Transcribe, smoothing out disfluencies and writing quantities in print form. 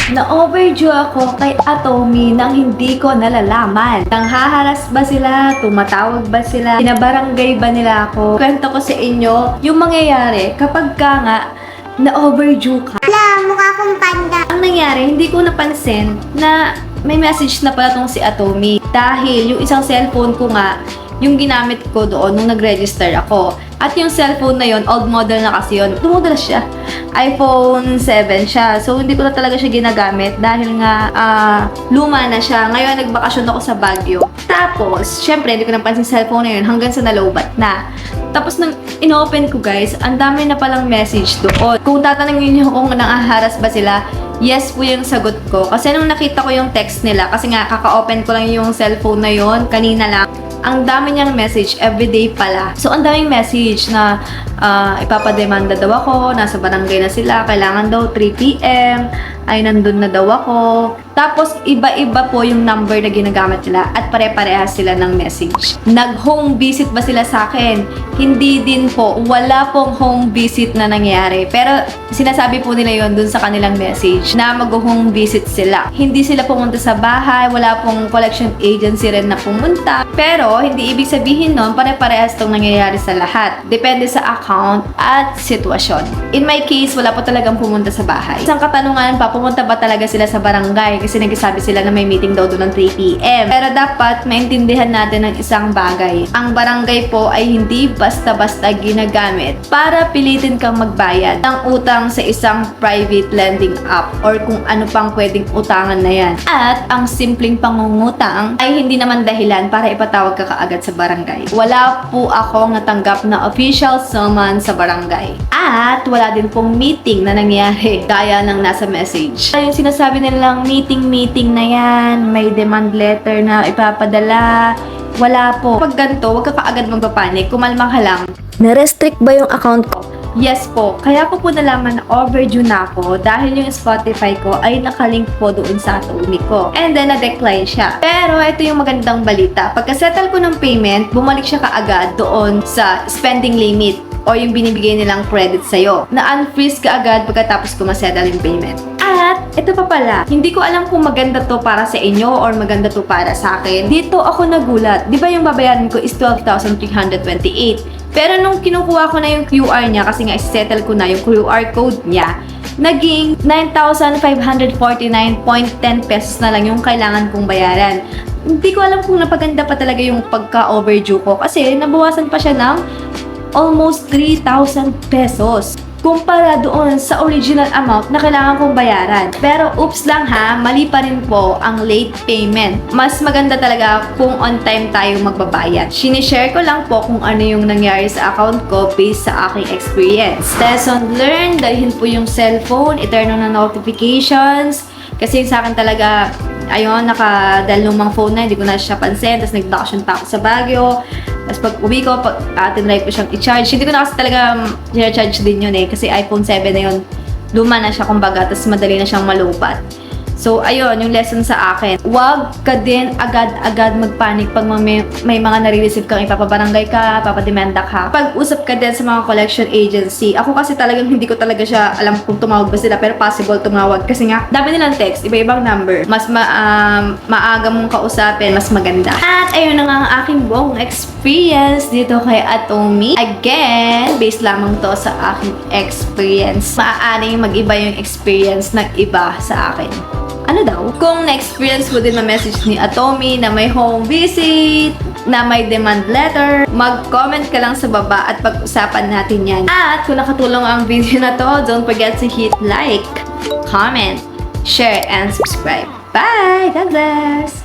Na-overdue ako kay Atomy nang hindi ko nalalaman. Nanghaharas ba sila? Tumatawag ba sila? Pinabarangay ba nila ako? Kwento ko sa inyo yung mangyayari kapag ka nga na-overdue ka. Wala, mukha akong panda. Ang nangyari, hindi ko napansin na may message na pala tong si Atomy. Dahil yung isang cellphone ko nga, yung ginamit ko doon nung nag-register ako. At yung cellphone na yon, old model na kasi yun. Tumodel siya. iPhone 7 siya. So, hindi ko na talaga siya ginagamit dahil nga luma na siya. Ngayon, nagbakasyon ako sa Baguio. Tapos, syempre, hindi ko napansin cellphone na yun hanggang sa nalobat na. Tapos, nang ino-open ko guys, ang dami na palang message doon. Kung tatanungin niyo kung nangaharas ba sila, yes po yung sagot ko. Kasi nung nakita ko yung text nila, kasi nga kaka-open ko lang yung cellphone na yon kanina lang. Ang dami niyang message, everyday pala. So, ang daming message na ipapademanda daw ako, nasa barangay na sila, kailangan daw 3 p.m, ay nandun na daw ako. Tapos, iba-iba po yung number na ginagamit nila at pare-parehas sila ng message. Nag-home visit ba sila sa akin? Hindi din po. Wala pong home visit na nangyari. Pero, sinasabi po nila yon dun sa kanilang message na mag-home visit sila. Hindi sila pumunta sa bahay, wala pong collection agency rin na pumunta. Pero, hindi ibig sabihin nun, pare-parehas itong nangyayari sa lahat. Depende sa account at sitwasyon. In my case, wala po talagang pumunta sa bahay. Isang katanungan pa, pumunta ba talaga sila sa barangay? Kasi nagsasabi sila na may meeting daw doon ng 3 p.m. Pero dapat maintindihan natin ng isang bagay. Ang barangay po ay hindi basta-basta ginagamit para pilitin kang magbayad ng utang sa isang private lending app or kung ano pang pwedeng utangan na yan. At ang simpleng pangungutang ay hindi naman dahilan para ipatawag ka kaagad sa barangay. Wala po ako natanggap na official summons sa barangay. At wala din pong meeting na nangyari gaya ng nasa message. Yung sinasabi nilang meeting na yan, may demand letter na ipapadala. Wala po. Pag ganito, huwag ka kaagad magpapanik. Kumalma ka lang. Na-restrict ba yung account ko? Yes po. Kaya ko po nalaman na overdue na ako dahil yung Spotify ko ay nakalink po doon sa Atomy ko. And then, na-decline siya. Pero, ito yung magandang balita. Pagka-settle ko ng payment, bumalik siya kaagad doon sa spending limit o yung binibigay nilang credit sa'yo. Na-unfreeze ka agad pagkatapos ko ma-settle yung payment. At, ito pa pala, hindi ko alam kung maganda to para sa inyo or maganda to para sa akin. Dito ako nagulat. Di ba yung babayaran ko is 12,328? Pero nung kinukuha ko na yung QR niya, kasi nga settle ko na yung QR code niya, naging 9,549.10 pesos na lang yung kailangan kong bayaran. Hindi ko alam kung napaganda pa talaga yung pagka-overdue ko kasi nabawasan pa siya ng almost 3,000 pesos. Kumpara doon sa original amount na kailangan kong bayaran. Pero oops lang ha, mali pa rin po ang late payment. Mas maganda talaga kung on time tayo magbabayad. Sinishare ko lang po kung ano yung nangyari sa account ko based sa aking experience. Lesson learned, dalhin po yung cellphone, i-turn on na notifications. Kasi sa akin talaga, ayun, dahil lumang phone na, hindi ko na siya pansin. Tapos nag-vacation pa ako sa Baguio. Tapos pag uwi ko, tinry ko siyang i-charge. Hindi ko na kasi talaga i-charge din yun eh. Kasi iPhone 7 na yun, luma na siya kumbaga. Tapos madali na siyang malupat. So, ayun, yung lesson sa akin. Huwag ka din agad-agad magpanik pag may mga nare-receive kang ipapabarangay ka, papademanda ka. Pag-usap ka din sa mga collection agency. Ako kasi talagang hindi ko talaga siya alam kung tumawag ba sila, pero possible tumawag. Kasi nga, dami nilang text, iba-ibang number. Mas maaga mong kausapin, mas maganda. At ayun na nga ang aking buong experience dito kay Atomy. Again, based lamang to sa aking experience. Maaaring mag-iba yung experience ng iba sa akin. Ano daw? Kung na-experience mo din ma-message ni Atomy na may home visit, na may demand letter, mag-comment ka lang sa baba at pag-usapan natin yan. At kung nakatulong ang video na to, don't forget to hit like, comment, share, and subscribe. Bye! God bless!